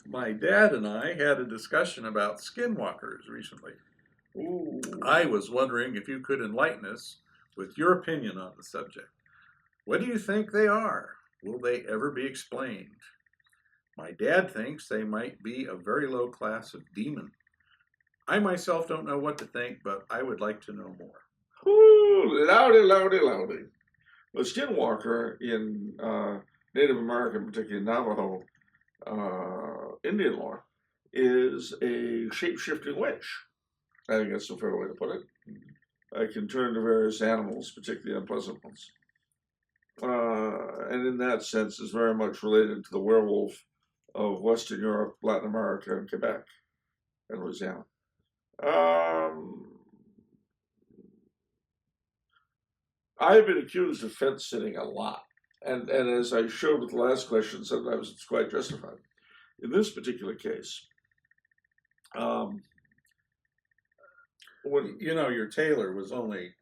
My dad and I had a discussion about skinwalkers recently. Ooh. I was wondering if you could enlighten us with your opinion on the subject. What do you think they are? Will they ever be explained? My dad thinks they might be a very low class of demon. I myself don't know what to think, but I would like to know more. Ooh, loudy, loudy, loudy. The skinwalker in Native American, particularly Navajo, Indian lore, is a shape-shifting witch. I think that's a fair way to put it. It can turn to various animals, particularly unpleasant ones. And in that sense is very much related to the werewolf of Western Europe, Latin America, and Quebec, and Louisiana. I've been accused of fence sitting a lot. And as I showed with the last question, sometimes it's quite justified. In this particular case, when your tailor was only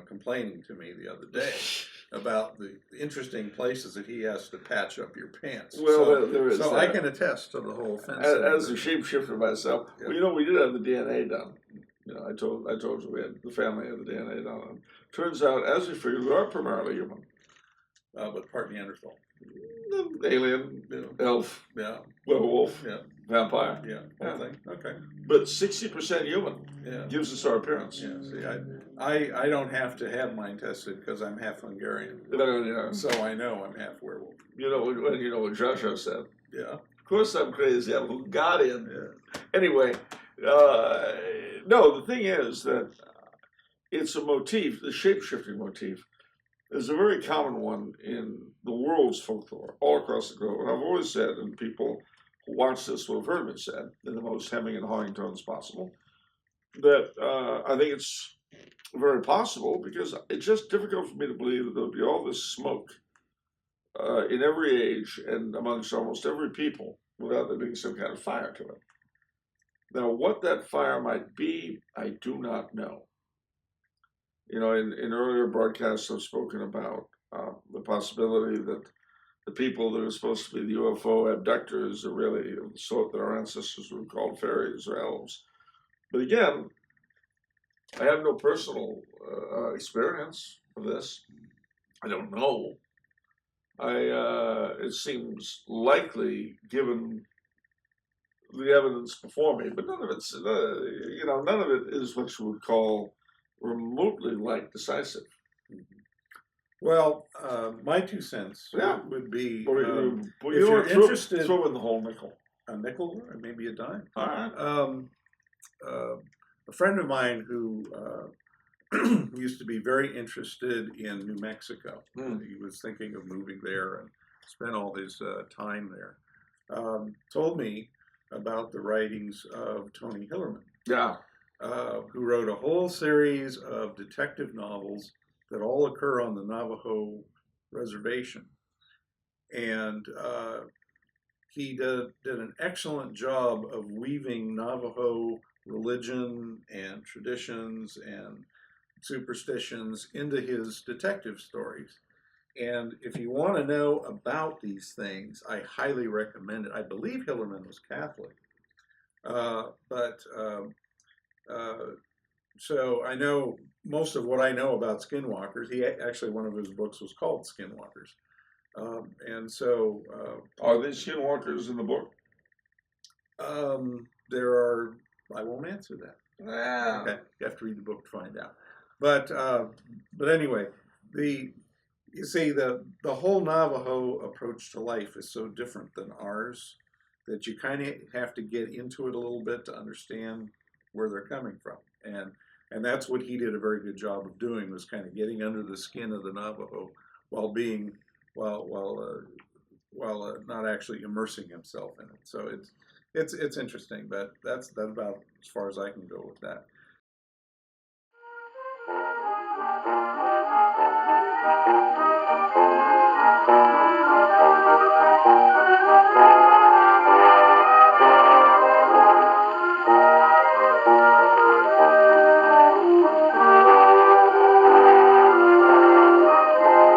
complaining to me the other day about the interesting places that he has to patch up your pants. Well, there is so that. I can attest to the whole fence. As a shapeshifter myself, yeah. Well, we did have the DNA done. I told you we had the family had the DNA done. And turns out, as we figured, we are primarily human, but part Neanderthal, alien, elf, werewolf, vampire, thing. Okay, but 60% human. Yeah, gives us our appearance. Yeah, see, I don't have to have mine tested because I'm half Hungarian, so I know I'm half werewolf. You know what Joshua said. Yeah, of course I'm crazy. I'm Hungarian. Yeah. Anyway. No, the thing is that it's a motif, the shape-shifting motif, is a very common one in the world's folklore, all across the globe. And I've always said, and people who watch this will have heard me said, in the most hemming and hawing tones possible, that I think it's very possible because it's just difficult for me to believe that there'll be all this smoke in every age and amongst almost every people without there being some kind of fire to it. Now, what that fire might be, I do not know. In earlier broadcasts, I've spoken about the possibility that the people that are supposed to be the UFO abductors are really of the sort that our ancestors would have called fairies or elves. But again, I have no personal experience of this. I don't know. It seems likely, given the evidence before me, but none of it's, none of it is what you would call remotely decisive. Well, my 2 cents would be, if you're interested, throw in the whole nickel. A nickel or maybe a dime. All right. A friend of mine who used to be very interested in New Mexico. He was thinking of moving there and spent all his time there. Told me about the writings of Tony Hillerman, who wrote a whole series of detective novels that all occur on the Navajo reservation. And he did an excellent job of weaving Navajo religion and traditions and superstitions into his detective stories. And if you want to know about these things, I highly recommend it. I believe Hillerman was Catholic. So I know most of what I know about skinwalkers. Actually, one of his books was called Skinwalkers. And so... are there skinwalkers in the book? There are... I won't answer that. Okay, you have to read the book to find out. But anyway, you see, the whole Navajo approach to life is so different than ours that you kind of have to get into it a little bit to understand where they're coming from. And that's what he did a very good job of doing, was kind of getting under the skin of the Navajo while not actually immersing himself in it. So it's interesting, but that's about as far as I can go with that.